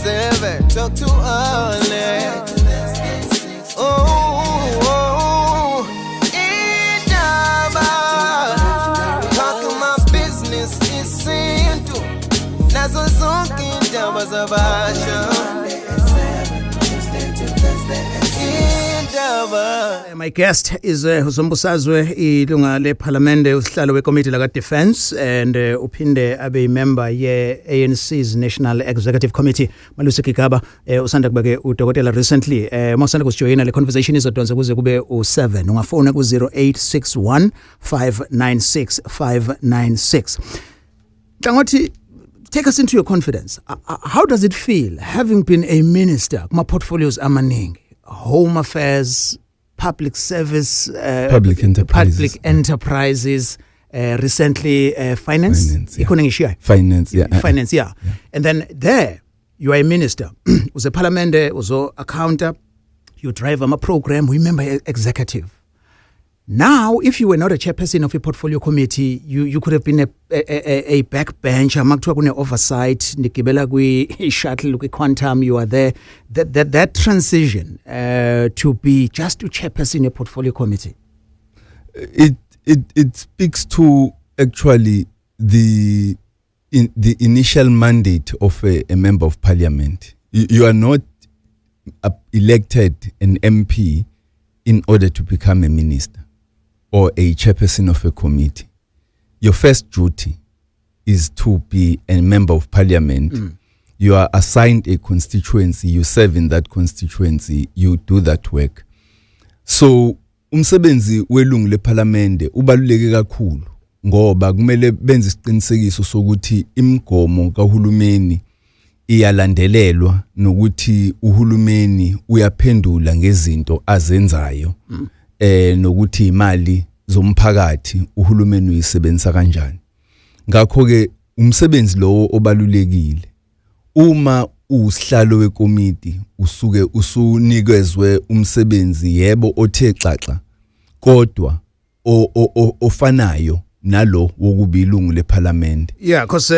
7, talk too early. Oh, Indaba, talking my business is simple. Nazo zonke indaba zabasha. My guest is Uzombusazwe ilunga leParliament usihlalo weCommittee la Defense and uphinde abe member ye ANC's National Executive Committee. Malusi Gigaba usanda kubake udokotela recently mawusanda kusijoyina le conversation izodonsa kuze kube u7 ungafona ku 0861 596 596. Ntangothi, take us into your confidence. How does it feel having been a minister kuma portfolios amaningi? Home Affairs, Public Service, Public Enterprises, recently Finance, Finance, yeah. Finance, yeah. And then there, you are a minister. Was a parliament, was a counter, you drive a program, remember executive. Now, if you were not a chairperson of a portfolio committee, you could have been a backbencher, oversight, shuttle, quantum, you are there. That transition to be just to chairperson a portfolio committee. It speaks to actually the initial mandate of a member of parliament. You are not elected an MP in order to become a minister or a chairperson of a committee. Your first duty is to be a member of parliament. You are assigned a constituency, you serve in that constituency, you do that work. So umsebenzi welungu leParliament ubaluleke kakhulu ngoba kumele benze isiqinisekiso sokuthi imigomo kahulumeni iyalandelelwa nokuthi uhulumeni uyaphendula ngezinto azenzayo nokuthi imali zomphakathi uhulumeni uyisebenzisa kanjani. Ngakho ke umsebenzi lowo obalulekile. Uma usihlalo wekomiti usuke usunikezwe umsebenzi yebo othe xaxa kodwa ofanayo nalo wokuba ilungu leParliament. Yeah, because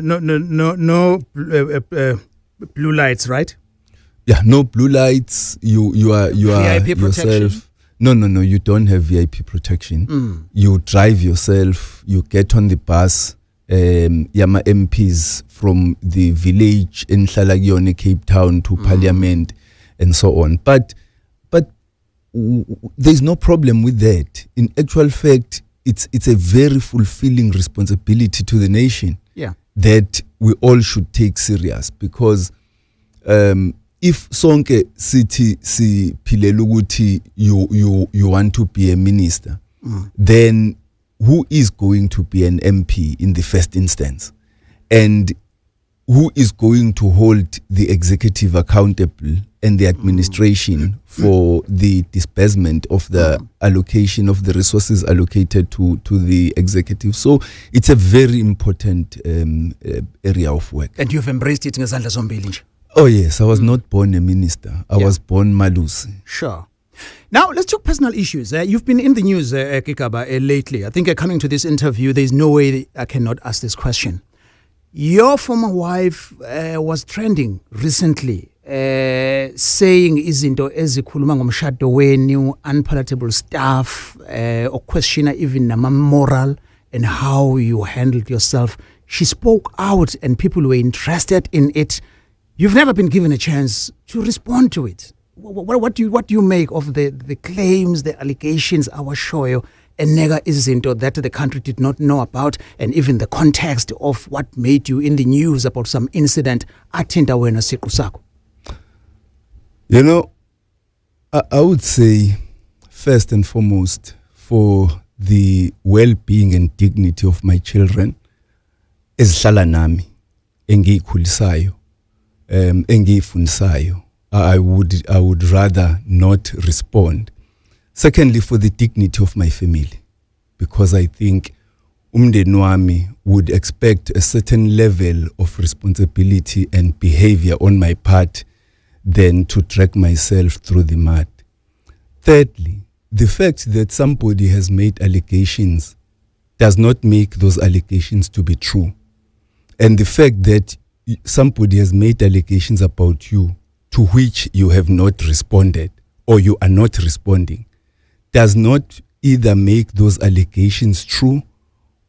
no blue lights, right? Yeah, no blue lights. You are VIP protection. yourself. No, you don't have VIP protection. You drive yourself, you get on the bus, Yama MPs from the village in Hlalagione, Cape Town to Parliament and so on. But there's no problem with that. In actual fact, it's a very fulfilling responsibility to the nation. Yeah. That we all should take serious because if sonke sithi siphilele ukuthi you want to be a minister, then who is going to be an MP in the first instance? And who is going to hold the executive accountable and the administration for the disbursement of the allocation of the resources allocated to the executive? So it's a very important area of work. And you've embraced it ngezandla zombili nje. Oh yes, I was not born a minister. I was born Malusi. Sure. Now, let's talk personal issues. You've been in the news, Gigaba, lately. I think coming to this interview, there's no way I cannot ask this question. Your former wife was trending recently, saying izinto ezikhuluma ngomshado wenu, unpalatable stuff, or questioner even nama moral and how you handled yourself. She spoke out and people were interested in it. You've never been given a chance to respond to it. What do you make of the claims, the allegations, our show, and nega izinto that the country did not know about, and even the context of what made you in the news about some incident athinta wena siqu sakho? You know, I would say first and foremost for the well-being and dignity of my children, ezihlala nami engikhulisayo, engifundisayo, I would rather not respond. Secondly, for the dignity of my family, because I think umndeni wami would expect a certain level of responsibility and behavior on my part than to drag myself through the mud. Thirdly, the fact that somebody has made allegations does not make those allegations to be true. And the fact that somebody has made allegations about you to which you have not responded or you are not responding does not either make those allegations true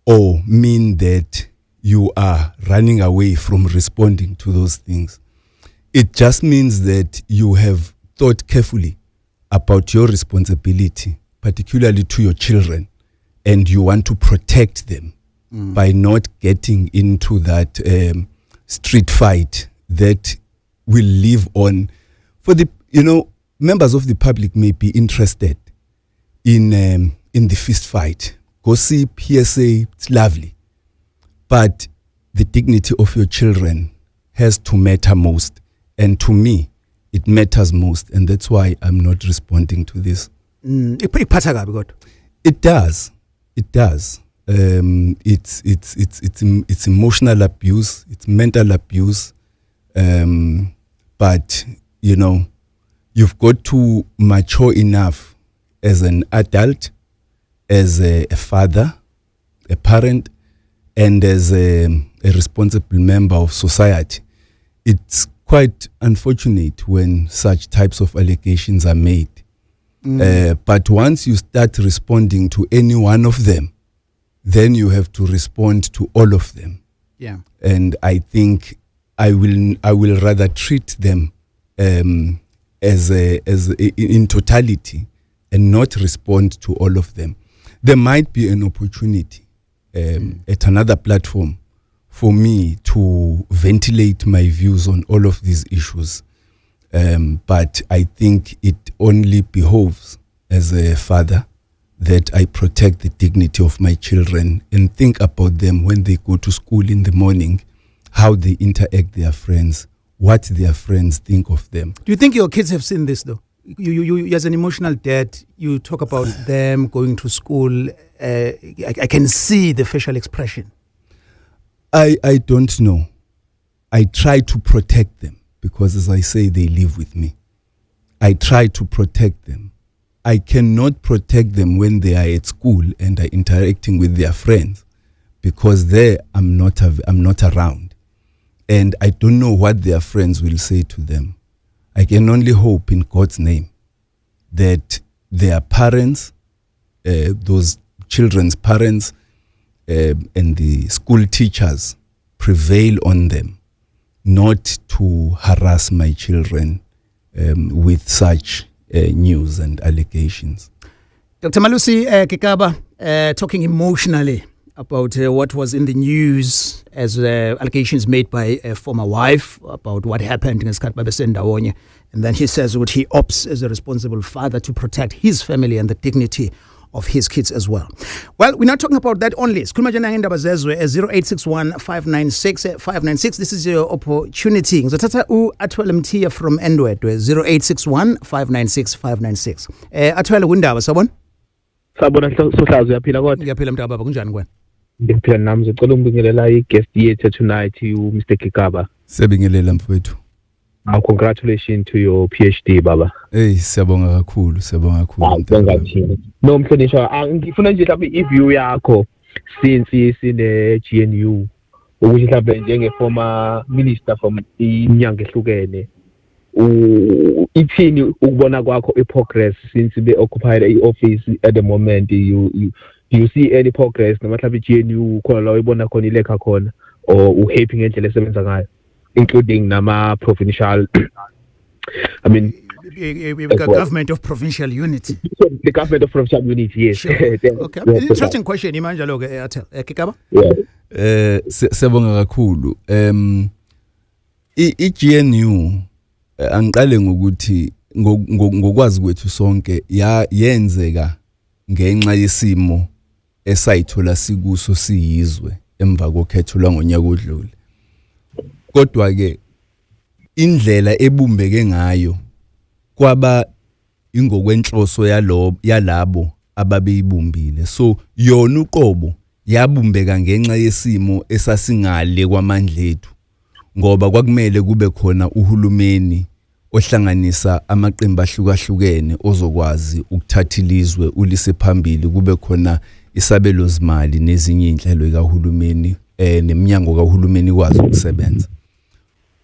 or mean that you are running away from responding to those things. It just means that you have thought carefully about your responsibility, particularly to your children, and you want to protect them by not getting into that street fight that will live on. For the, members of the public may be interested in the fist fight. Gossip, hearsay, it's lovely. But the dignity of your children has to matter most. And to me, it matters most. And that's why I'm not responding to this. It does. It does. It's emotional abuse. It's mental abuse. But, you've got to mature enough as an adult, as a father, a parent, and as a responsible member of society. It's quite unfortunate when such types of allegations are made. But once you start responding to any one of them, then you have to respond to all of them. Yeah. And I think I will rather treat them as in totality and not respond to all of them. There might be an opportunity at another platform for me to ventilate my views on all of these issues. But I think it only behoves as a father that I protect the dignity of my children and think about them when they go to school in the morning, how they interact with their friends, what their friends think of them. Do you think your kids have seen this though? You as an emotional dad, you talk about them going to school. I can see the facial expression. I don't know. I try to protect them because, as I say, they live with me. I try to protect them. I cannot protect them when they are at school and are interacting with their friends because there I'm not around. And I don't know what their friends will say to them. I can only hope in God's name that their parents, those children's parents, and the school teachers prevail on them not to harass my children with such news and allegations. Dr. Malusi Kikaba, talking emotionally about what was in the news as allegations made by a former wife about what happened in Skhat Babesendawonye. And then he says what he opts as a responsible father to protect his family and the dignity of his kids as well. Well, we're not talking about that only. 0861-596-596. This is your opportunity. Ngizothatha uAthwele Mthiya from Endwedwe, 0861-596-596. Athwele kundaba sabona? Sabona Sohlazo uyaphila kodwa? Ngiyaphila mntaba kunjani kwena? Ngiphila nami ngicela ukubingelela i-guest yethu tonight Mr. Kikaba. Siyabingelela mfowethu. Congratulations to your PhD baba. Siyabonga kakhulu, No mhlonishwa, ngifuna nje mhlawumbe i-view yakho since sine GNU ukuthi mhlawumbe njenge former minister from inyanga ehlukene ithini ukubona kwakho i-progress since be occupied i-office at the moment. Do you see any progress noma mhlawumbe i-GNU khona la uyibona khona ilekha khona or happy ngendlela esebenza ngayo, including nama provincial we've got government of provincial unity. The government of provincial unity, yes. Sure. Okay. Interesting question, Imanja Loge Kikaba. Siyabonga kakhulu. I-GNU angiqale ngokuthi ngokwazi kwethu sonke yenzeka ngenxa yesimo esayithola sikuso siyizwe emva kokhetho lwangonyaka odlule. Kodwa ke indlela ebumbeke ngayo kwaba ingokwenhloso yalabo ababeyibumbile. So yona uqobo yabumbeka ngenxa yesimo esasingale kwamandla ethu, ngoba kwakumele kube khona uhulumeni ohlanganisa amaqembu ahlukahlukene ozokwazi ukuthatha ilizwe ulise phambili, kube khona isabelo zimali nezinye inhlelo kahulumeni neminyango kahulumeni kwazi ukusebenza.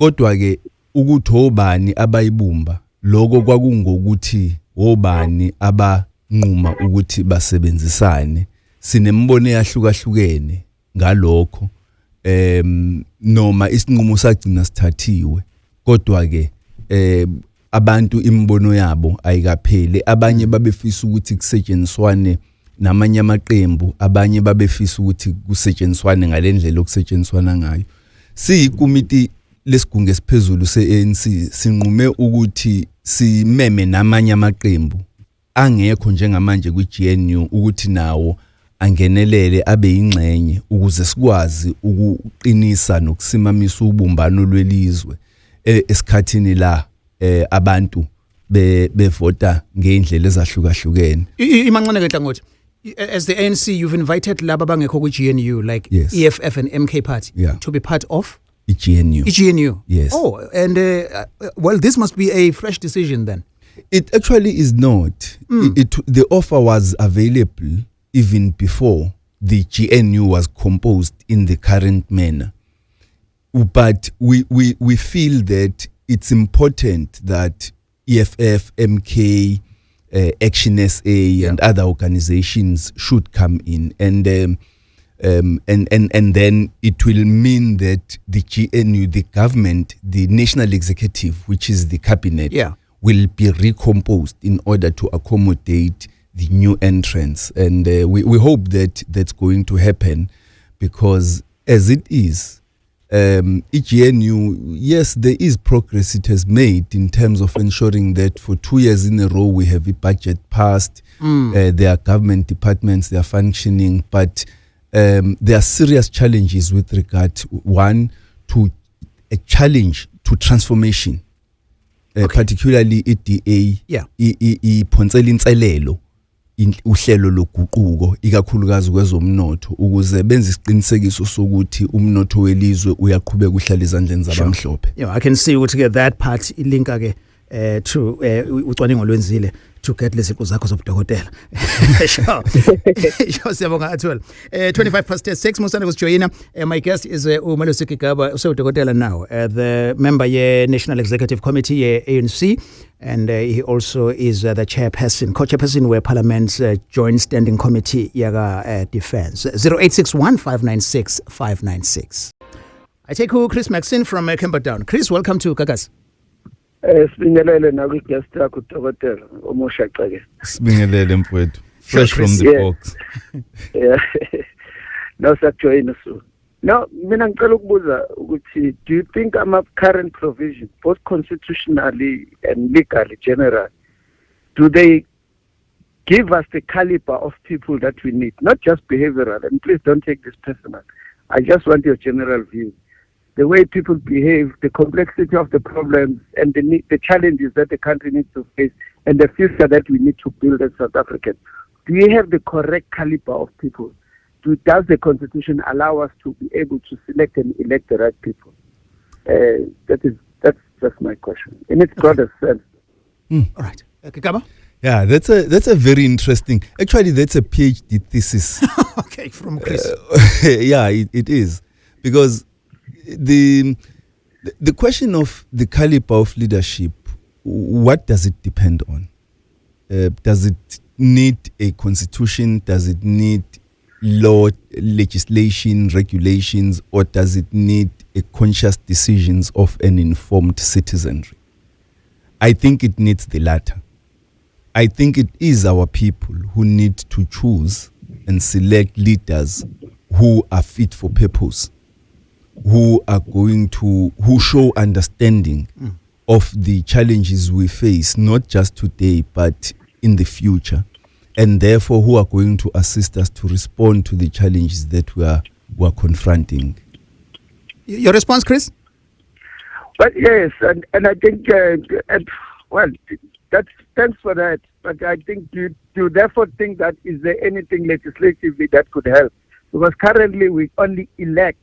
kodwa ke ukuthi obani abayibumba lokho kwakungokuthi obani abanquma ukuthi basebenzisane sinembono yahlukahlukene ngalokho noma isinqumo sagcina sithathiwe kodwa ke abantu imbono yabo ayikapheli abanye babefisa ukuthi kusetshenziswane namanye amaqembu abanye babefisa ukuthi kusetshenziswane ngalendlela okusetshenziswana ngayo siyikomiti lesigungu esiphezulu se-ANC sinqume ukuthi simeme namanye amaqembu angekho njengamanje kwi-GNU ukuthi nawo angenelele abe ingxenye ukuze sikwazi ukuqinisa nokusimamisa ubumbano lwelizwe esikhathini la abantu bevota ngeindlela ezahlukahlukene imancane ke Hlangothi as the ANC you've invited laba bangekho ku-GNU like Yes. EFF and MK party Yeah. to be part of i-GNU. GNU. Yes. Oh, and well, this must be a fresh decision then. It actually is not. The offer was available even before the GNU was composed in the current manner. But we feel that it's important that EFF, MK, Action SA and other organizations should come in and then it will mean that the GNU, the government, the national executive, which is the cabinet, will be recomposed in order to accommodate the new entrants. And we hope that that's going to happen because as it is, GNU, yes, there is progress it has made in terms of ensuring that for 2 years in a row we have a budget passed, there are government departments, they are functioning, but there are serious challenges with regard to, one, to a challenge to transformation, particularly EDA, iphonsela inselelo uhlelo loguquko ikakhulukazi kwezomnotho ukuze benze isiqinisekiso sokuthi umnotho welizwe uyaqhubeka uhlala ezandleni zabamhlophe. I can see ukuthi that part ilinka ke to ucwaningo lwenzile to get leziqu zakho zobudokotela. Sure siyabonga Athwele. 6:25 musana kusijoyina. My guest is uMalusi Gigaba usudokotela now, the member ye National Executive Committee ye ANC, and he also is the chairperson, co-chairperson we Parliament's Joint Standing Committee yaga Defence. 0861 596 596. I take who Chris Maxine from Camperdown. Chris, welcome to Gagas. Sibingelele nakwiguest yakho udokotela omusha xeke. Sibingelele mfowethu. Fresh from the box. Yeah. No sajoin so. Now, mina ngicela ukubuza ukuthi do you think our current provision both constitutionally and legally general do they give us the caliber of people that we need, not just behavioral, and please don't take this personal. I just want your general view. The way people behave, the complexity of the problems, and the challenges that the country needs to face, and the future that we need to build as South Africans. Do you have the correct caliber of people? Does the Constitution allow us to be able to select and elect the right people? That's just my question. In its broader sense. All right. Gigaba? Yeah, that's a very interesting. Actually, that's a PhD thesis. Okay, from Chris. Yeah, it is because the question of the caliber of leadership, what does it depend on? Does it need a constitution? Does it need law, legislation, regulations, or does it need a conscious decisions of an informed citizenry? I think it needs the latter. I think it is our people who need to choose and select leaders who are fit for purpose, who show understanding of the challenges we face, not just today, but in the future, and therefore who are going to assist us to respond to the challenges that we are confronting. Your response, Chris? But yes, and I think, thanks for that. But I think, do you therefore think that is there anything legislatively that could help? Because currently we only elect,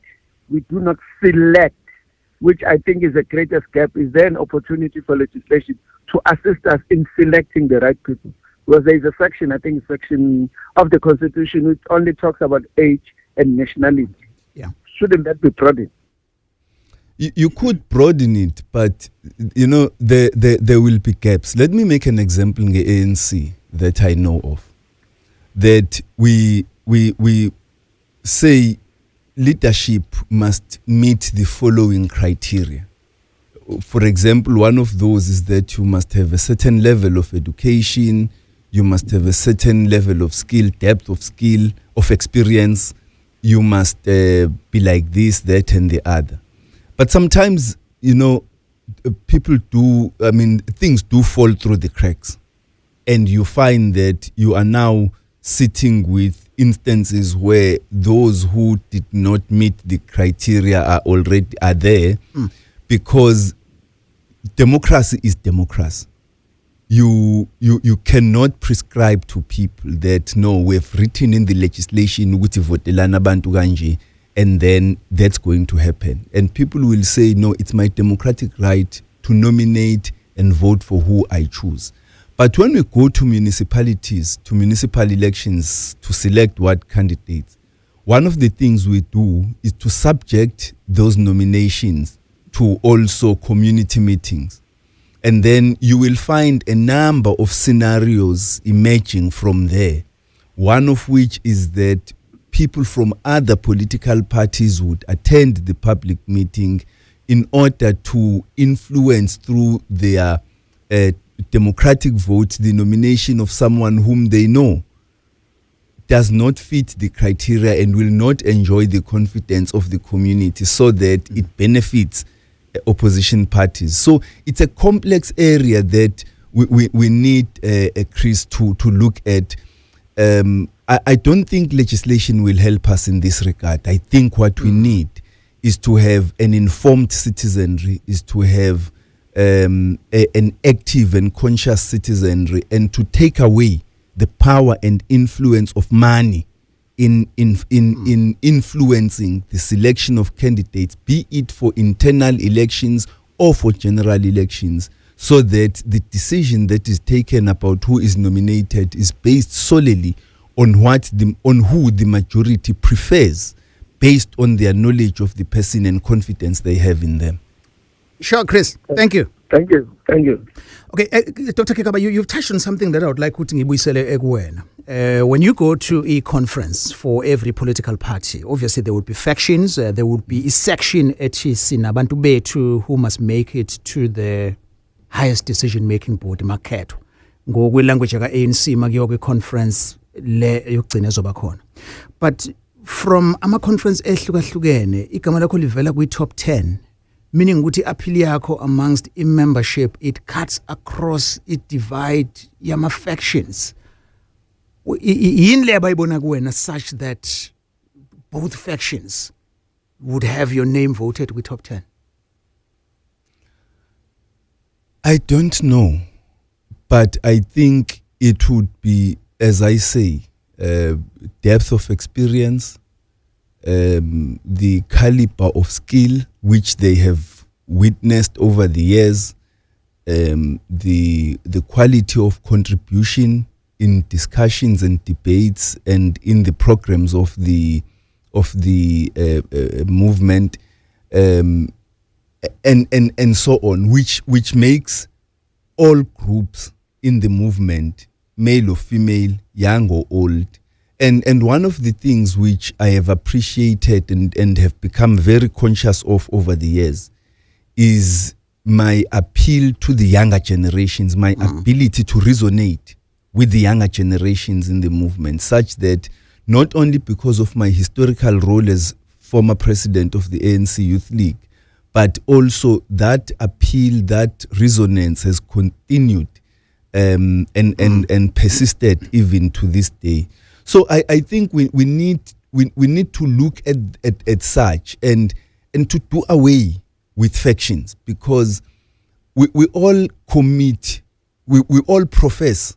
we do not select, which I think is the greatest gap. Is there an opportunity for legislation to assist us in selecting the right people? Because there is a section, I think section of the Constitution, which only talks about age and nationality. Yeah. Shouldn't that be brought in? you could broaden it, but you know there will be gaps. Let me make an example in the ANC that I know of. That we say leadership must meet the following criteria. For example, one of those is that you must have a certain level of education, you must have a certain level of skill, depth of skill, of experience. You must be like this, that, and the other. But sometimes, you know, things do fall through the cracks. And you find that you are now sitting with instances where those who did not meet the criteria are there because democracy is democracy. You cannot prescribe to people that no, we've written in the legislation ukuthi votelana abantu kanje, and then that's going to happen. And people will say, no, it's my democratic right to nominate and vote for who I choose. But when we go to municipalities, to municipal elections, to select what candidates, one of the things we do is to subject those nominations to also community meetings. And then you will find a number of scenarios emerging from there. One of which is that people from other political parties would attend the public meeting in order to influence through their democratic vote the nomination of someone whom they know does not fit the criteria and will not enjoy the confidence of the community so that it benefits opposition parties. So it's a complex area that we need, Chris, to look at. I don't think legislation will help us in this regard. I think what we need is to have an informed citizenry, is to have an active and conscious citizenry, and to take away the power and influence of money in influencing the selection of candidates, be it for internal elections or for general elections, so that the decision that is taken about who is nominated is based solely on who the majority prefers, based on their knowledge of the person and confidence they have in them. Sure, Chris. Thank you. Thank you. Okay, Dr. Kekaba, you've touched on something that I would like to ngibuyisele ekuwena. When you go to a conference for every political party, obviously there would be factions, there would be a section ethi sinabantu bethu who must make it to the highest decision-making board, makhetho. Ngokwelanguage yaka-ANC makuyiwa kwi-conference le yokugcina ezoba khona. But from ama-conference ehlukahlukene, igama lakho livela kwi-top 10, meaning ukuthi appeal yakho amongst membership, it cuts across, it divide yama-factions. Yini le abayibona kuwena such that both factions would have your name voted with top 10? I don't know, but I think it would be, as I say, depth of experience, the caliber of skill which they have witnessed over the years, the quality of contribution in discussions and debates and in the programs of the movement, and so on, which makes all groups in the movement, male or female, young or old. And one of the things which I have appreciated and have become very conscious of over the years is my appeal to the younger generations, my ability to resonate with the younger generations in the movement, such that not only because of my historical role as former president of the ANC Youth League, but also that appeal, that resonance has continued and persisted even to this day. So I think we need to look at such and to do away with factions, because we all commit, we all profess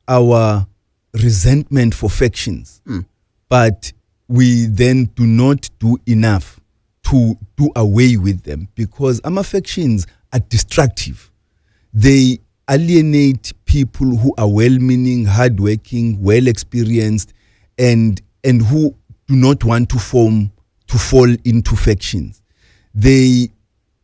our resentment for factions, but we then do not do enough to do away with them, because factions are destructive. They alienate people who are well-meaning, hardworking, well-experienced, and who do not want to fall into factions. They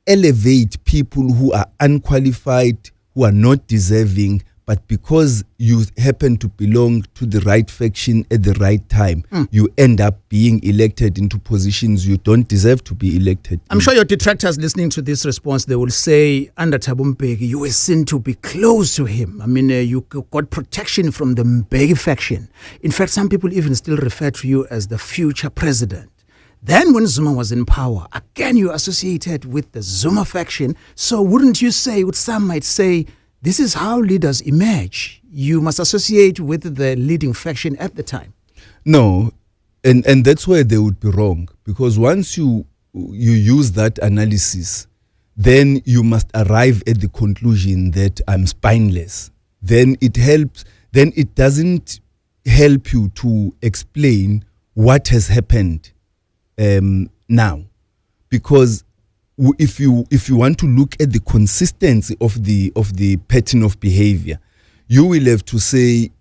elevate people who are unqualified, who are not deserving, but because you happen to belong to the right faction at the right time, you end up being elected into positions you don't deserve to be elected. I'm sure your detractors listening to this response, they will say, under Thabo Mbeki, you were seen to be close to him. I mean, you got protection from the Mbeki faction. In fact, some people even still refer to you as the future president. Then when Zuma was in power, again, you associated with the Zuma faction. So wouldn't you say, some might say, this is how leaders emerge. You must associate with the leading faction at the time. No, and that's where they would be wrong. Because once you use that analysis, then you must arrive at the conclusion that I'm spineless. Then it doesn't help you to explain what has happened now. Because if you want to look at the consistency of the pattern of behavior, you will have to say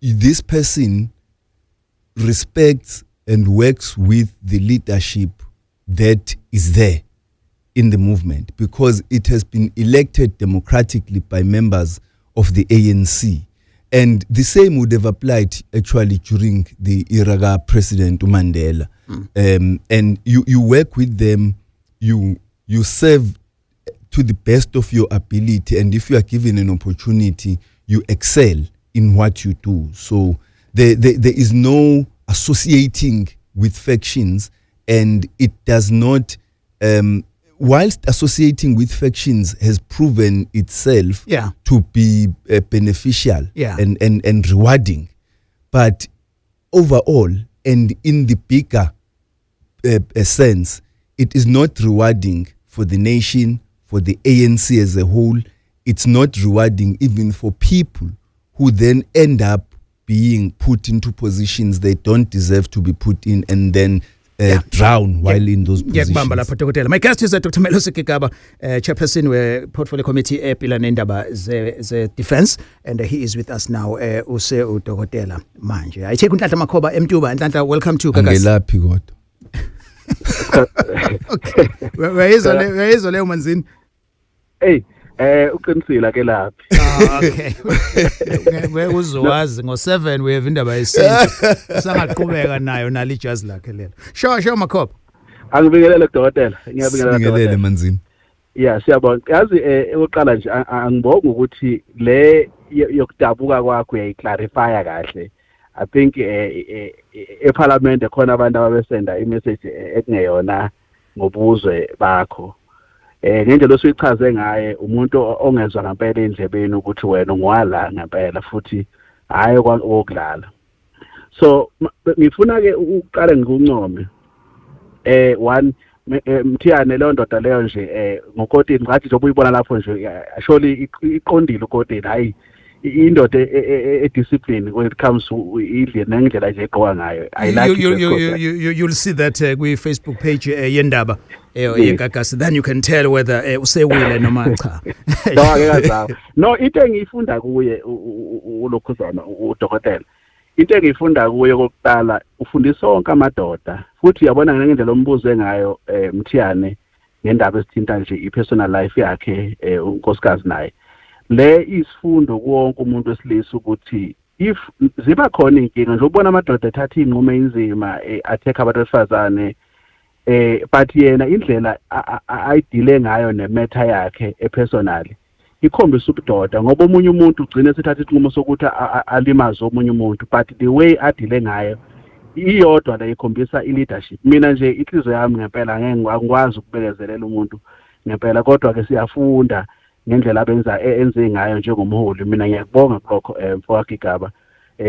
this person respects and works with the leadership that is there in the movement, because it has been elected democratically by members of the ANC. And the same would have applied actually during the era President Mandela. And you work with them. You serve to the best of your ability, and if you are given an opportunity, you excel in what you do. So there is no associating with factions, and it does not, whilst associating with factions has proven itself to be beneficial and rewarding, but overall and in the bigger sense, it is not rewarding for the nation, for the ANC as a whole. It's not rewarding even for people who then end up being put into positions they don't deserve to be put in, and then drown while in those positions. My guest is Dr. Melosi Gigaba, chairperson we Portfolio Committee ePila nendaba ze defense, and he is with us now. Use uDokotela manje. I take uNhlanhla Makhoba eMtuba. Nhlanhla, welcome to Gagas. Angelaphi kodwa. Okay. Where is Ole Manzini? Hey, uqinisile ke laphi. Okay. Where uzowazi ngo7 we have indaba yesintu. Sangaqhubeka nayo nalijazi lakhe lelo. Sure Makhoba. Angibingelele Dokotela. Ngiyabingelele Manzini. Yeah, siyabona. Yazi eqala nje angibonga ukuthi le yokudabuka kwakho uyayiclarify kahle. I think eParliament khona abantu ababesenda imessage ekungeyona ngobuzwe bakho. Ngendlela osuyichaze ngaye umuntu ongezwa ngempela endlebeni ukuthi wena ungwala ngempela futhi hayi okudlala. So ngifuna ke uqale ngikuncome. One Mthiyane leyo ndoda leyo nje ngokotini ngathi nje ubuyibona lapho nje surely iqondile ukotini hayi indoda discipline when it comes to ngendlela nje eqoka ngayo. I like you'll see that kwi Facebook page yendaba yeGagas, then you can tell whether usewile noma cha. No, into engiyifunda kuye ulokhuzana uDokotela, into engiyifunda kuye kokuqala ufundisa wonke amadoda, futhi uyabona ngendlela ombuzo ngayo Mthiyane ngendaba esithinta nje ipersonal life yakhe unkosikazi naye. Le isifundo kuwonke umuntu wesilisa ukuthi if ziba khona inkinga nje ubona amadoda ethatha inqumo enzima attack abantu besifazane but yena indlela ayidile ngayo nematter yakhe epersonally ikhombisa ubudoda, ngoba omunye umuntu ugcina sethatha isinqumo sokuthi alimaze omunye umuntu, but the way adile ngayo iyodwa la ikhombisa ileadership. Mina nje inhliziyo yami ngempela ngengikwazi ukubekezelela umuntu ngempela, kodwa ke siyafunda ngendlela enze ngayo njengomholi. Mina ngiyakubonga lokho mfowethu Gigaba,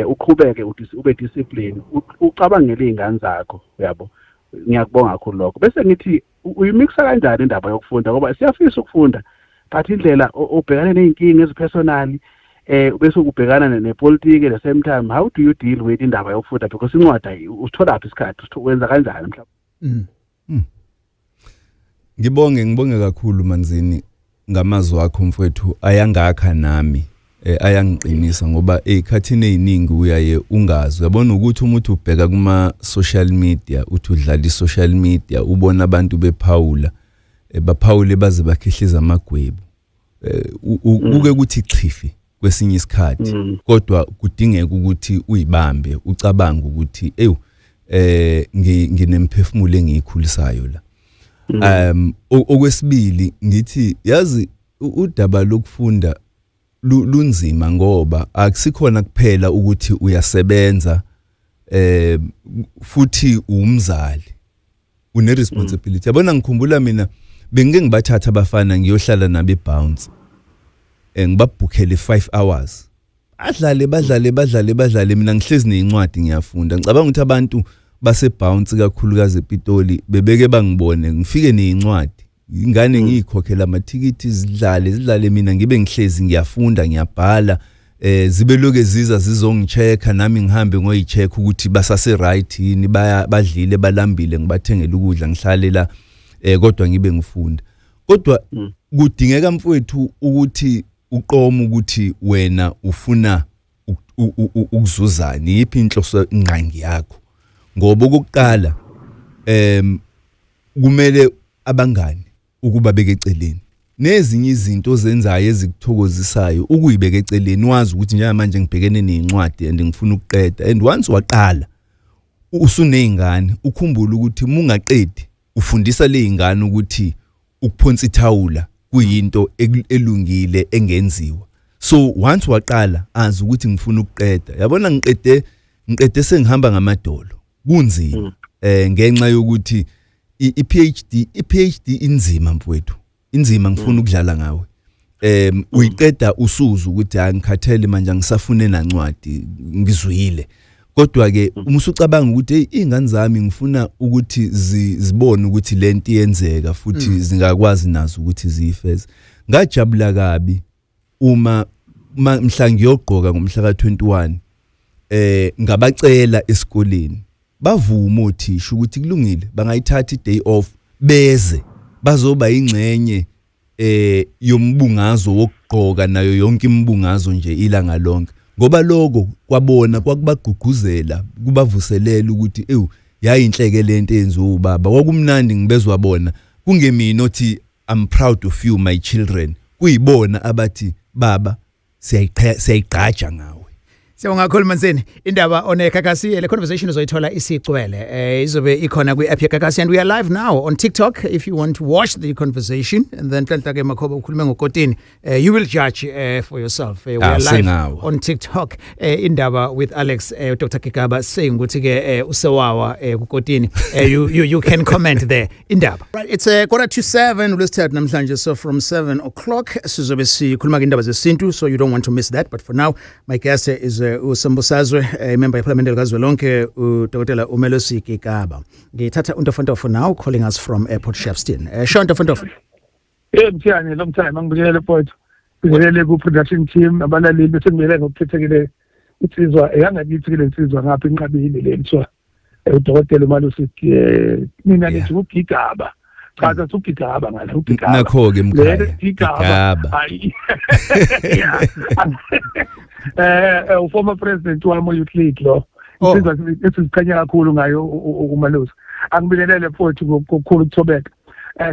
uqhubeke ube discipline, ucabangele izingane zakho, uyabo. Ngiyakubonga kakhulu lokho. Bese ngithi uyimixa kanjani indaba yokufunda, ngoba siyafisa ukufunda but indlela ubhekana nezinkinga ezipersonally bese ubhekana nepolitiki at the same time. How do you deal with indaba yokufunda, because incwadi uthola lapha isikhathi wenza kanjani mhlawumbe? Ngibonge kakhulu Manzini ngamazwi akho mfowethu, ayangakha nami ayangiqinisa, ngoba ekhathini eziningi uyaye ungazi. Uyabona ukuthi umuntu ubheka kuma social media, uthi udlala social media ubona abantu bephawula baphawule baze bakhehliza amagwebu kuke kuthi chifi kwesinye isikhathi kodwa kudingeka ukuthi uyibambe ucabange ukuthi nginemphefumulo engikhulisayo la okwesibili ngithi yazi udaba lokufunda lunzima ngoba akusikhona kuphela ukuthi uyasebenza futhi umzali une responsibility yabona ngikhumbula mina bengike ngibathatha abafana ngiyohlala nabe bounce ngibabhukhele 5 hours badlale mina ngihlezi nezincwadi ngiyafunda ngicabanga ukuthi abantu base bounce kakhulukazi ePitoli bebeke bangibone ngifike nezincwadi ingane ngiyikhokhela amathikithi zidlale mina ngibe ngihlezi ngiyafunda ngiyabhala zibeloke zizongichecka nami ngihambe ngoyicheck ukuthi basase right yini badlile balambile ngibathengele ukudla ngihlale la kodwa ngibe ngifunda kodwa kudingeka mfowethu ukuthi uqoma ukuthi wena ufuna ukuzuzani yipi inhloso inqangi yakho ngoba ukuqala kumele abangani ukuba beke eceleni nezinye izinto ozenzayo ezikuthokozisayo ukuyibeka eceleni wazi ukuthi njengamanje ngibhekene nezincwadi and ngifuna ukuqeda and once waqala usunezingane ukhumbula ukuthi mungaqedi ufundisa lezingane ukuthi ukuphonsa ithawula kuyinto elungile engenziwa so once waqala azi ukuthi ngifuna ukuqeda yabona ngiqede sengihamba ngamadolo kunzima ngenxa yokuthi iPhD inzima mfowethu inzima ngifuna ukudlala ngawe uyiqeda usuzu ukuthi angikhathele manje ngisafune nancwadi ngizuyile kodwa ke umusucabanga ukuthi izingane zami ngifuna ukuthi zibone ukuthi lento iyenzeka futhi zingakwazi nazo ukuthi ziyifeze ngajabula kabi uma mhla ngiyogqoka ngomhla ka21 ngabacela esikoleni bavuma othisha ukuthi kulungile bangayithatha iday off beze bazoba ingcenye yombungazo wokugqoka nayo yonke imbungazo nje ilanga lonke ngoba lokho kwabona kwakubagqugquzela kubavuselela ukuthi yayinhleke lento enziwa ubaba kwakumnandi ngibezwa bona kungemina othi I'm proud of you my children kuyibona abathi baba siyayigqaja ngawe Siyongakhuluma nsini indaba onekakasi le conversation uzoyithola isicwele izobe ikhona kwi-app yakakasi and we are live now on TikTok if you want to watch the conversation and then Nhlanhla ke Makhoba ukhuluma ngokotini you will judge for yourself we are live on TikTok indaba with Alex Dr. Kigaba saying ukuthi ke usewawa ukotini you can comment there indaba right it's 6:45 ulesithathu namhlanje so from 7 o'clock sizobe sikhuluma indaba zesintu so you don't want to miss that but for now my guest is uSambusazwe member yeParliament likazwelonke uDokotela Umelosi Kigaba ngithatha uNtofontofo now calling us from Port Shepstone Sean Ntofontofo mthiyane long time angibingelele Port ngibingelele ku production team abalaleli bese ngibingelele ngokukhethekile insizwa yangakithi kule insizwa ngapha inqabile lentshwa uDokotela Umelosi mina ngithi uKigaba chaza uKigaba ngala uKigaba nakho ke mkhaya Kigaba hayi former president wamo youth league lo isizwe esikhanya kakhulu ngayo uMalosi angibingelele futhi ngokukhulu ukuthobeka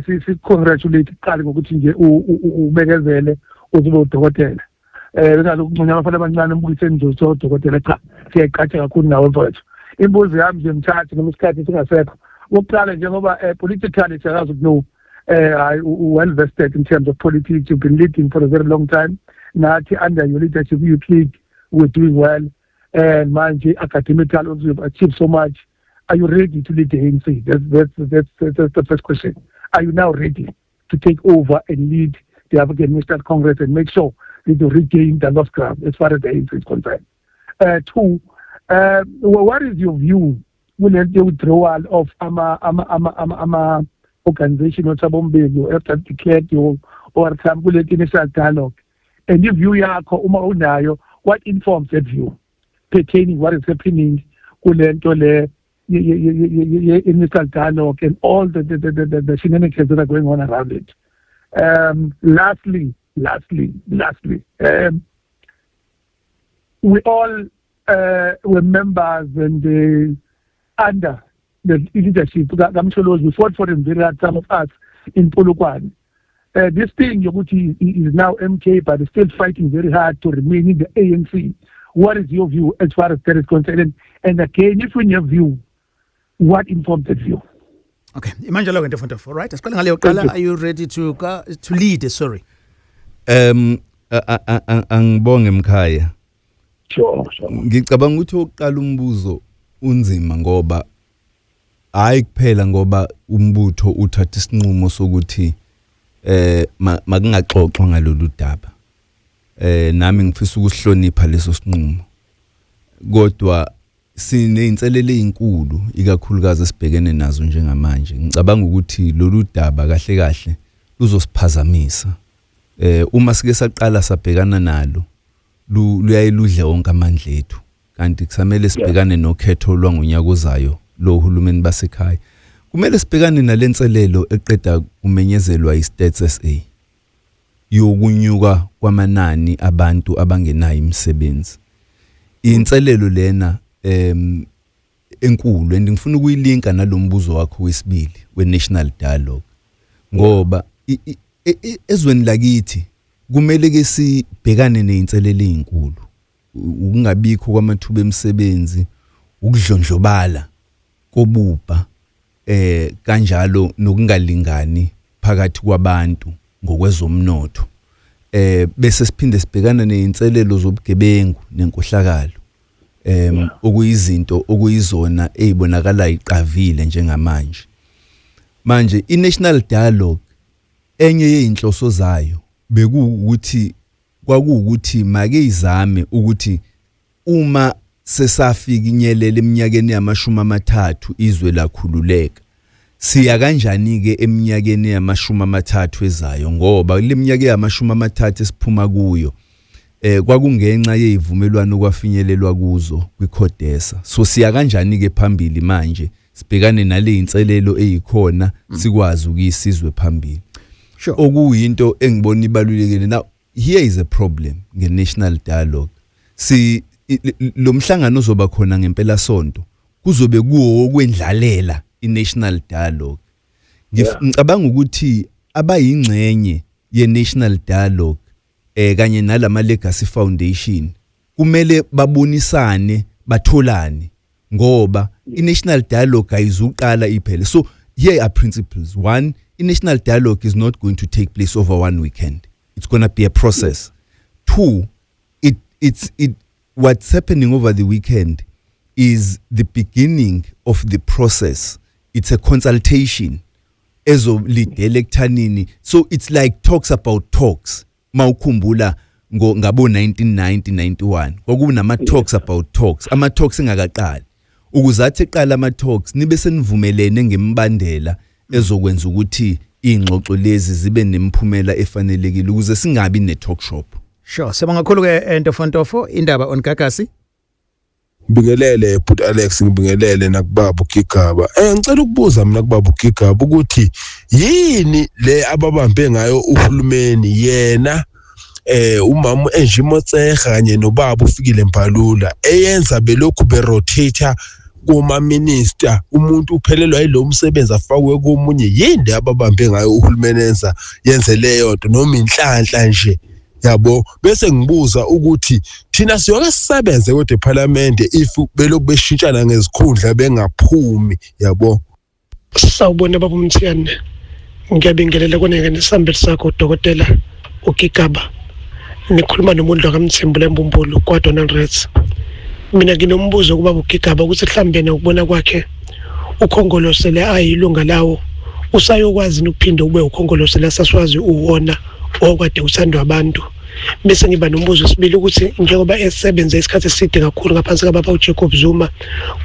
si congratulate iqali ngokuthi nje ubekezele uzobe udokotela ngalokunconywa abafana abancane embukiseni nje udokotela cha siyayiqhatha kakhulu nawe mfowethu imbuzi yami nje mthathe noma isikhathi singasekho ukuqala njengoba politically siyazi ukuthi well vested in terms of politics you've been leading for a very long time nathi under your leadership youth league we're doing well and manje academically also you've achieved so much are you ready to lead the ANC that's the first question are you now ready to take over and lead the African National Congress and make sure that you regain the lost ground as far as the ANC is concerned two what is your view when the withdrawal of ama organization or Sabombego after declared your or some initial dialogue and your view yakho uma unayo what informs that view pertaining what is happening kulento le initial dialogue and all the shenanigans that are going on around it lastly we all were members and under the leadership we fought for him very hard some of us in Polokwane. This thing yokuthi is now MK, but is still fighting very hard to remain in the ANC. What is your view as far as that is concerned? And again, if in your view, what informed that view? Okay, Imanjalo and Fonto. All right, are you ready to lead? Sorry. Angibonge Mkhaya. Sure. Ngicabanga ukuthi oqala umbuzo unzima ngoba hayi kuphela ngoba umbutho uthatha isinqumo sokuthi makungaxoxwa ngalolu daba. Nami ngifisa ukuhlonipha leso sinqumo. Kodwa sineyinselele ezinkulu ikakhulukazi esibhekene nazo njengamanje. Ngicabanga ukuthi lolu daba kahle luzosiphazamisa. Uma sike saqala sabhekana nalo luyayiludla wonke amandla ethu. Kanti kusamele sibhekane nokhetho lwangonyaka ozayo lo uhulumeni basekhaya. Kumele sibhekane nalenselelo eqeda kumenyezelwa iStats SA. Yokunyuka kwamanani abantu abangenayo imisebenzi. Inselelo lena enkulu and ngifuna ukuyilinka nalombuzo wakho wesibili weNational Dialogue. Ngoba ezweni lakithi kumele ke sibhekane neinselelo ezinkulu. Ukungabikho kwamathuba emisebenzi, ukudlondlobala kobupha kanjalo nokungalingani phakathi kwabantu ngokwezomnotho. Bese siphinde sibhekana neinselelo zobugebengu nenkohlakalo. Okuyizinto okuyizona ezibonakala iqavile njengamanje. Manje iNational Dialogue enye yeinhloso zayo bekuwukuthi kwakuwukuthi make izame ukuthi uma sesafika inyelele eminyakeni yama-30 izwe lakhululeka siya kanjani ke eminyakeni yama-30 ezayo ngoba le minyaka yama-30 esiphuma kuyo kwakungenxa yezivumelwano kwafinyelelwa kuzo kwiCODESA. So siya kanjani ke phambili manje sibhekane nale inselelo ezikhona sikwazi ukuyisizwe phambili. Sure. Okuyinto engibona ibalulekile. Now here is a problem ngeNational Dialogue. Lo mhlangano ozoba khona ngempela sonto kuzobe kuwo okwendlalela iNational Dialogue. Ngicabanga ukuthi abayingcenye yeNational Dialogue kanye nalama Legacy Foundation kumele babonisane batholane ngoba iNational Dialogue ayizuqala iphele. So here are principles. One, iNational Dialogue is not going to take place over one weekend. It's going to be a process. Two, what's happening over the weekend is the beginning of the process. It's a consultation. So it's like talks about talks. Mawukhumbula ngabo 1990-91 kwakunama talks about talks. Ama talks engakaqali. Ukuzathi eqala ama talks nibe senivumelene ngembandela ezokwenza ukuthi ingxoxo lezi zibe nemphumela efanelekile ukuze singabi ne talk shop. Sure. Sibonga kakhulu ke Ntofo indaba on Gagasi. Ngibingelele Put Alex, ngibingelele nakubaba uGigaba. Ngicela ukubuza mina kubaba uGigaba ukuthi yini le ababambe ngayo uhulumeni yena umama enjimotseha kanye nobaba ufikile Mbalula eyenza belokhu berotate kuma minister umuntu uphelelwa yilo umsebenzi afakwe komunye yini ababambe ngayo uhulumeni yenze leyo nto noma inhlanhla nje yabo. Bese ngibuza ukuthi thina siyoke sisebenze kodwa eParliament if belokhu beshintshana ngezikhundla bengaphumi yabo. Sawubona baba Mthiyane, ngiyabingelela konke nesambeli sakho Dr. uGigaba. Nikhuluma nomuntu kaMthembule Mbumbulu kwaDonald Reds. Mina nginombuzo kuba uGigaba ukuthi mhlambe ukubona kwakhe ukhongolosele ayilunga lawo usayokwazi ukuphinda ube ukhongolosele saswazi uwona okwade uthandwa abantu. Bese ngiba nombuzo sibili ukuthi njengoba esebenza isikhathi eside kakhulu ngaphansi kababa uJacob Zuma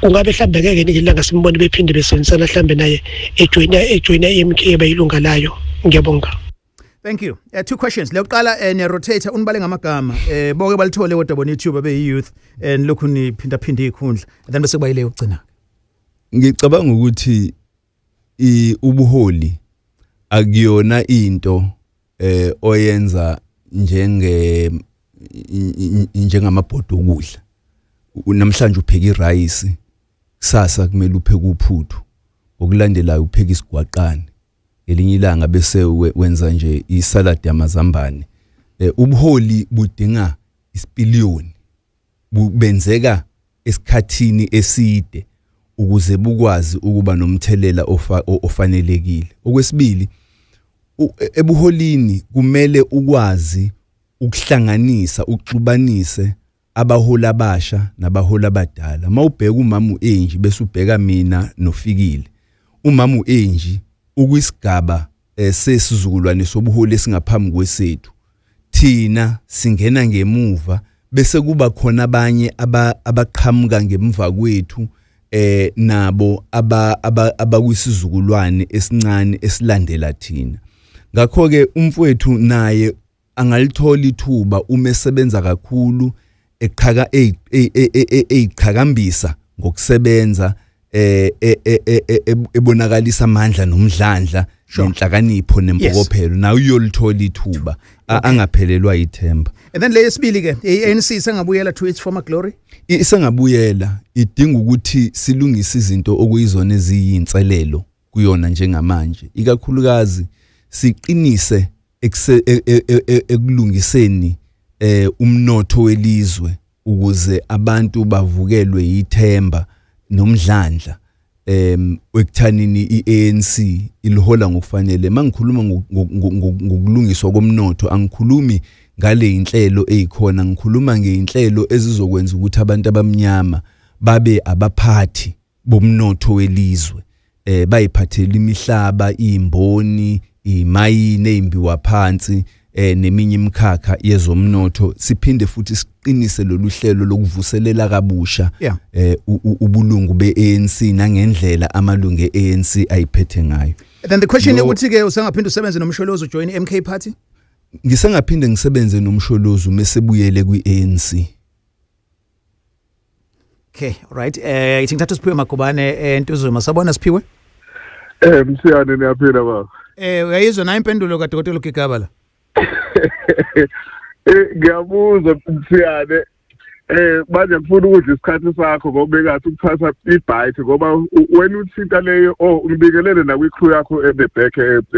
kungabe mhlambe ngeke nilanga simbone bephinde besenzana mhlambe naye ejoina iMK bayilunga layo. Ngiyabonga. Thank you. Two questions. Leyokuqala ne rotator unibale ngamagama boke balithole kodwa bona YouTube abe youth and lokhu ni phinda ikhundla then bese kubayile ukugcina. Ngicabanga ukuthi ubuholi akuyona into oyenza njengamabhodo okudla. Namhlanje upheka irice kusasa kumele upheke uphuthu okulandelayo upheka isigwaqane ngelinye ilanga bese wenza nje isalad yamazambane. Ubuholi budinga isipiliyoni, benzeka esikhathini eside ukuze bukwazi ukuba nomthelela ofanelekile. Okwesibili, ebuholini kumele ukwazi ukuhlanganisa, ukuxubanise abaholi abasha nabaholi abadala. Mawubheka umama uEnji bese ubheka mina noFikile. Umama uEnji ukuyisigaba sesizukulwane sobuholi esingaphambi kwesethu. Thina singena ngemuva bese kuba khona abanye abaqhamuka ngemva kwethu nabo abakuyisizukulwane esincane esilandela thina. Ngakho ke umfowethu naye angalithola ithuba uma esebenza kakhulu eqhakambisa ngokusebenza ebonakalisa amandla nomdlandla nenhlakanipho nempokophelo nayo uyolithola ithuba angaphelelwa ithemba. And then leyesibili ke ANC sengabuyela to its former glory. Isengabuyela idinga ukuthi silungise izinto okuyizona eziyinselelo kuyona njengamanje, ikakhulukazi siqinise ekulungiseni umnotho welizwe ukuze abantu bavukelwe ithemba nomdlandla ekuthanini iANC ilihola ngokufanele. Mangikhuluma ngokulungiswa komnotho angikhulumi ngale inhlelo ezikhona, ngikhuluma ngeinhlelo ezizokwenza ukuthi abantu abamnyama babe abaphathi bomnotho welizwe, bayiphathele imihlaba, izimboni, imayini ezimbiwa phansi neminye imikhakha yezomnotho. Siphinde futhi siqinise lolu hlelo lokuvuselela kabusha ubulungu beANC nangendlela amalungu eANC ayiphethe ngayo. Then the question ukuthi ke usengaphinde usebenze nomsholozi ujoin iMK party? Ngisengaphinde ngisebenze nomsholozi mesebuyele kwiANC. Okay, all right. Ithi ngithatha Siphiwe Magubane Ntuzuma, sabona Siphiwe? Msiyane niyaphila baba. Uyayizwa na impendulo kaDokotela uGigaba la? Ngiyabuza Msiyane, manje ngifuna ukudla isikhathi sakho ngoba ngathi ukuthatha ibite ngoba when uthinta leyo ngibikelele na kwi-crew yakho at the back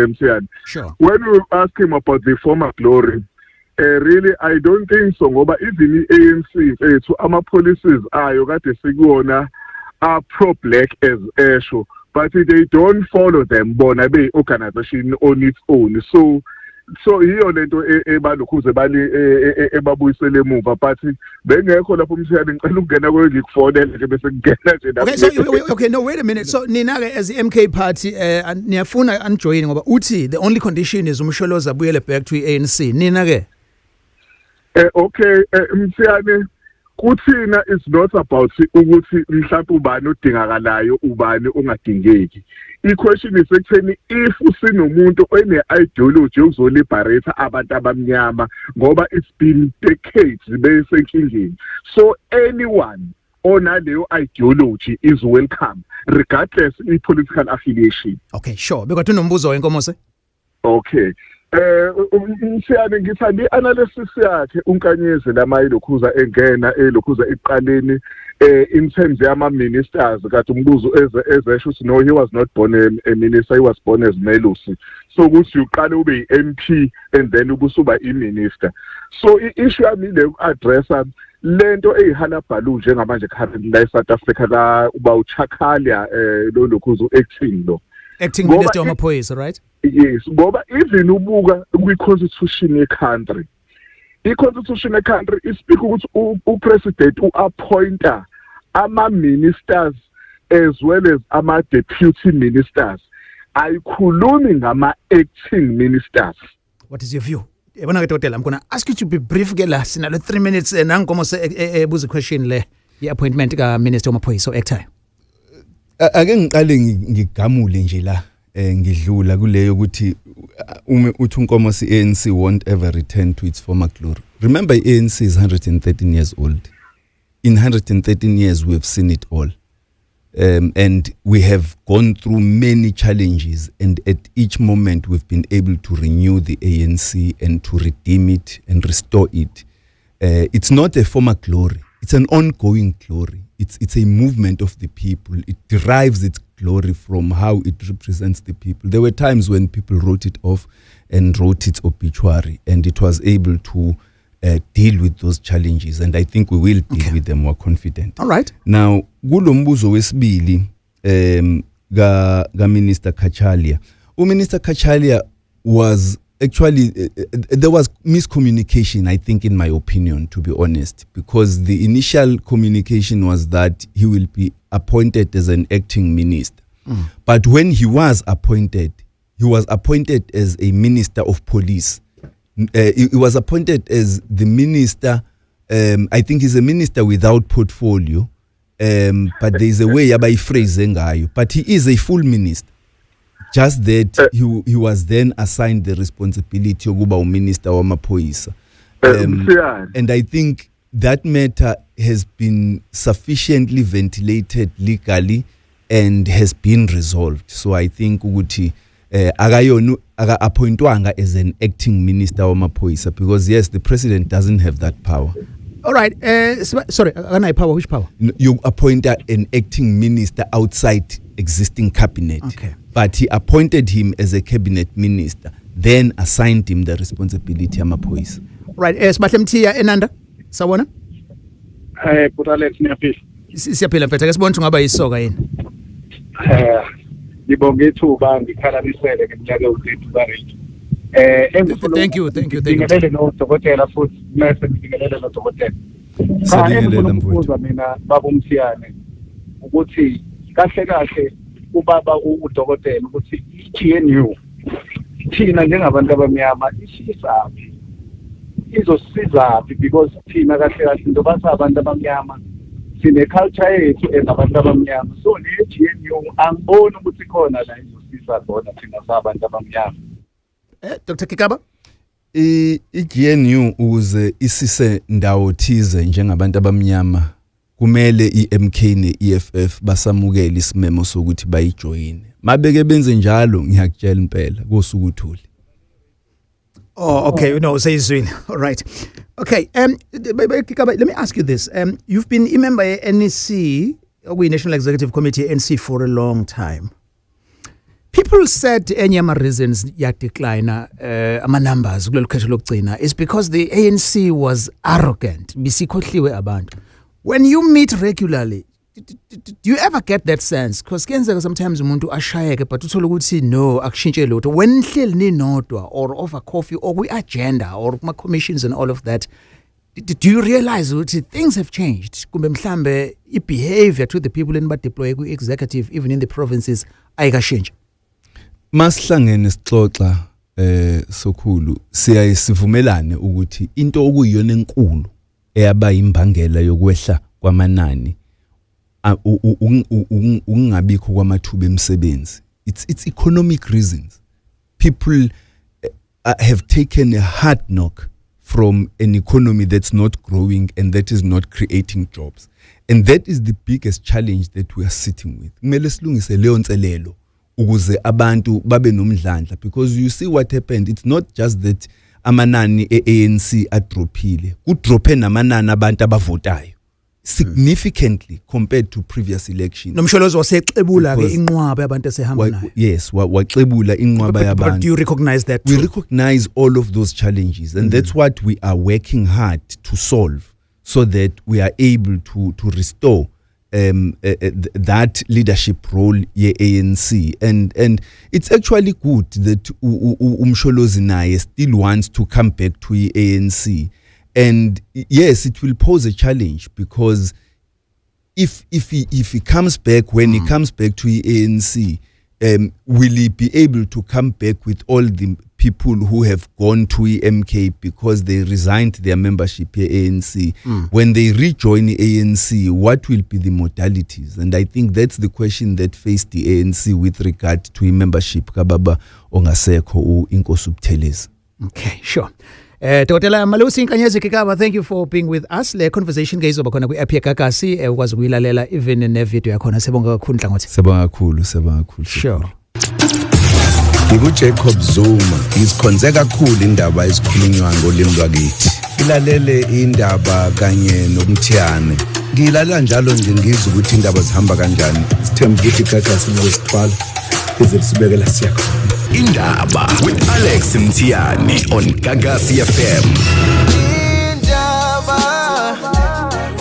Msiyane. Sure. When you ask him about the former glory, really I don't think so ngoba even iANC ethu ama-policies ayo kade sikuwona are pro-black as esho, but they don't follow them bona be-organization on its own. So hiyo lento ebalukhuze bali ebabuyisele emuva, but bengekho lapho Msiyane ngicela ukungena kwe ngikufonele nje bese ngena nje lapho. Okay, no, wait a minute. So nina ke as iMK party niyafuna unjoin ngoba uthi the only condition is umsholozi abuyele back to iANC. Nina ke okay, Msiyane, kuthina is not about ukuthi mhlawumbe ubani odingakalayo ubani ongadingeki. I-question is ekutheni if usinomuntu one-ideology ukuzoliberate abantu abamnyama ngoba it's been decades besenkingeni. So anyone onaleyo ideology is welcome regardless i-political affiliation. Okay, sure. Bekwathi unombuzo wenkomo. Okay. Msiyane ngithanda i-analysis yakhe uNkanyezi lamayilokhuza engena elokhuza iqaleni in terms yama-ministers kade umbuzo ezesho ukuthi no, he was not born a minister, he was born as Melusi. So ukuthi uqale ube yi-MP and then ubusuba i-minister. So i-issue yami le uku-addressa lento eyihalabhalu njengamanje currently la eSouth Africa la uba uChakalia lo lokhuza u-acting lo. Acting Minister wamaphoyisa, right? Yes, ngoba even ubuka kwi-constitution ye-country. I-constitution ye-country ispeak ukuthi u-president u-appointa ama-ministers as well as ama-deputy ministers. Ayikhulumi ngama-acting ministers. What is your view? I'm going to ask you to be brief ke la sinalo 3 minutes nangomo ebuza question le i-appointment ka Minister wamaphoyisa so actor. Ake ngiqale ngigamule nje la ngidlula kuleyo ukuthi uma uthi uNkomosi ANC won't ever return to its former glory. Remember ANC is 113 years old. In 113 years we have seen it all. And we have gone through many challenges, and at each moment we've been able to renew the ANC and to redeem it and restore it. It's not a former glory. It's an ongoing glory. It's a movement of the people. It derives its glory from how it represents the people. There were times when people wrote it off and wrote its obituary, and it was able to deal with those challenges, and I think we will deal with them more confident. All right. Now, kulombuzo wesibili ga Minister Kachalia. Minister Kachalia was actually there was miscommunication, I think, in my opinion, to be honest, because the initial communication was that he will be appointed as an acting minister. But when he was appointed as a minister of police. He was appointed as the minister. I think he's a minister without portfolio, but there is a way by phrasing ngayo. But he is a full minister. Just that he was then assigned the responsibility of uba minister wamaphoyisa. And I think that matter has been sufficiently ventilated legally and has been resolved. So I think ukuthi aga appointwanga as an acting minister wamaphoyisa, because yes, the president doesn't have that power. All right. Sorry, power. Which power? You appoint an acting minister outside existing cabinet. Okay. But he appointed him as a cabinet minister, then assigned him the responsibility amaphoyisa. Right. Sibahle Mthiya Enanda. Sawona? But Alex niyaphila. Siyaphila mfethu ke sibona ngaba yisoka yini. Ngibonge ithuba ngikhalamisele ngeminyaka ewuthethu barate. Thank you. Ngibingelele nodokotela futhi mase ngibingelele nodokotela. Sibingelela mfowethu. Mina baba uMthiyane ukuthi kahle ubaba udokotela ukuthi GNU thina njengabantu abamnyama isizaphi izosizaphi, because thina kahle into basabantu abamnyama sine culture yethu ezabantu abamnyama, so le GNU angiboni ukuthi khona la izosisa khona thina sabantu abamnyama. Dr. Kikaba, i-GNU ukuze isise ndawo thize njengabantu abamnyama kumele i-MK ne-EFF basamukele isimemo sokuthi bayijoyine. Mabeke benze njalo ngiyakutshela impela kosukuthuli. Oh, okay. No, say Zwin. All right. Okay. Kikaba, let me ask you this. You've been a member of NEC, National Executive Committee, NC, for a long time. People said enyama reasons ya decline ama numbers kulolu khetho lokugcina is because the ANC was arrogant. Bisikhohliwe abantu. When you meet regularly, do you ever get that sense? Because sometimes umuntu ashayeke but uthola ukuthi no akushintshe lutho. When nihleli ninodwa or over coffee or we agenda or kuma commissions and all of that, do you realize ukuthi things have changed? Kumbe mhlambe behavior to the people in deploy ku executive even in the provinces ayikashintsha. Masihlangene sixoxa sokhulu sivumelane ukuthi into okuyiyona enkulu eyaba imbangela yokwehla kwamanani ungabikho kwamathuba emsebenzi. It's economic reasons. People have taken a hard knock from an economy that's not growing and that is not creating jobs, and that is the biggest challenge that we are sitting with. Kumele silungise leyo nselelo ukuze abantu babe nomdlandla, because you see what happened. It's not just that amanani ANC adropile, kudrope namanani abantu abavotayo significantly compared to previous elections. Nomsholozi wasexebula ke inqwaba yabantu esehamba nayo. Yes, waxebula inqwaba yabantu. But do you recognize that? We recognize all of those challenges, and that's what we are working hard to solve, so that we are able to restore that leadership role ye ANC, and it's actually good that Umsholozi naye still wants to come back to the ANC, and yes, it will pose a challenge, because if he comes back, when he comes back to the ANC, will he be able to come back with all the people who have gone to EMK because they resigned their membership here ANC? When they rejoin the ANC, what will be the modalities? And I think that's the question that faced the ANC with regard to membership. Kababa ongasekho Inkosi Buthelezi. Okay, sure. Dr. Malusi Nkanyezi Kikaba, thank you for being with us. Le conversation ngeizoba khona ku-app yakagasi ukwazi ukuyilalela even ne-video yakhona. Sibonga kakhulu Nhlangothi. Sibonga kakhulu. Sure. Jacob Zuma isikhonze kakhulu indaba esikhulunywa ngolimi lwakithi. Ilalele indaba kanye noMthiyane ngilalela njalo nje ngizwe ukuthi indaba zihamba kanjani. Sithemba ukuthi igaga sizosithwala ize sibekela siyakho. Indaba with Alex Mtiani on Gagasi FM. Indaba.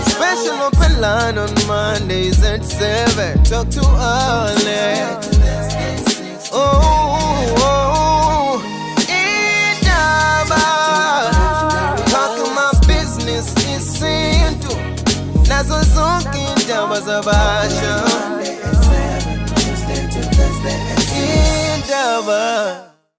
Special open line on Mondays at 7. Talk to Alex. Oh, Indaba. Talking my business is simple. Nazo zonke indaba zabasha. Indaba.